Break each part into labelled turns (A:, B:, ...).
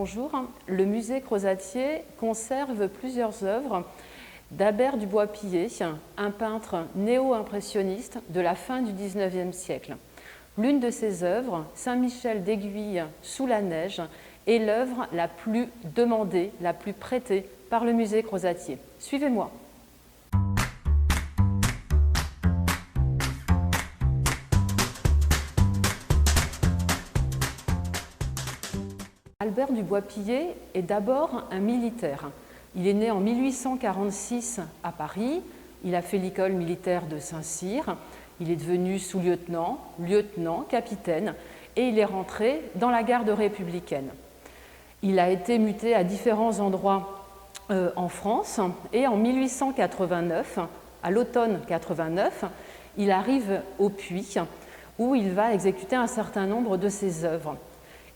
A: Bonjour. Le musée Crozatier conserve plusieurs œuvres d'Albert du Bois-Pillet, un peintre néo-impressionniste de la fin du XIXe siècle. L'une de ses œuvres, Saint-Michel d'Aiguille sous la neige, est l'œuvre la plus demandée, la plus prêtée par le musée Crozatier. Suivez-moi. Albert du Bois-Pillet est d'abord un militaire. Il est né en 1846 à Paris. Il a fait l'école militaire de Saint-Cyr. Il est devenu sous-lieutenant, lieutenant, capitaine et il est rentré dans la garde républicaine. Il a été muté à différents endroits en France et en 1889, à l'automne 89, il arrive au Puy où il va exécuter un certain nombre de ses œuvres.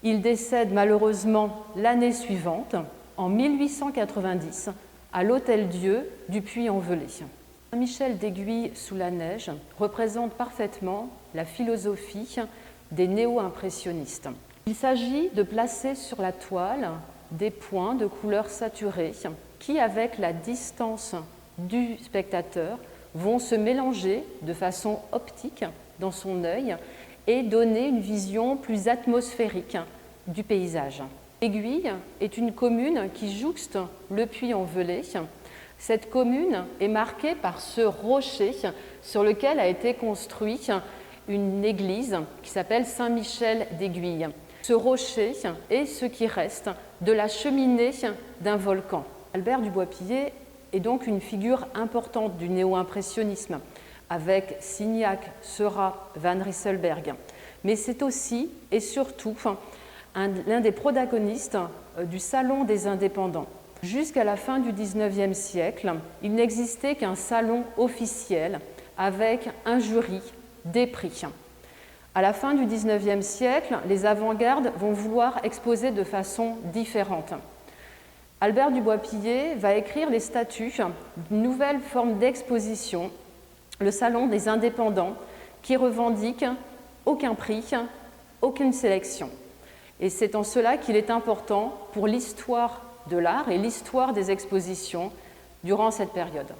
A: Il décède malheureusement l'année suivante, en 1890, à l'Hôtel-Dieu du Puy-en-Velay. Saint-Michel d'Aiguille sous la neige représente parfaitement la philosophie des néo-impressionnistes. Il s'agit de placer sur la toile des points de couleurs saturées qui, avec la distance du spectateur, vont se mélanger de façon optique dans son œil et donner une vision plus atmosphérique du paysage. Aiguille est une commune qui jouxte le Puy-en-Velay. Cette commune est marquée par ce rocher sur lequel a été construite une église qui s'appelle Saint-Michel d'Aiguille. Ce rocher est ce qui reste de la cheminée d'un volcan. Albert du Bois-Pillet est donc une figure importante du néo-impressionnisme, avec Signac, Seurat, Van Rysselberghe. Mais c'est aussi et surtout l'un des protagonistes du Salon des indépendants. Jusqu'à la fin du XIXe siècle, il n'existait qu'un salon officiel avec un jury, des prix. À la fin du XIXe siècle, les avant-gardes vont vouloir exposer de façon différente. Albert du Bois-Pillet va écrire les statuts d'une nouvelle forme d'exposition, le Salon des indépendants, qui revendique aucun prix, aucune sélection. Et c'est en cela qu'il est important pour l'histoire de l'art et l'histoire des expositions durant cette période.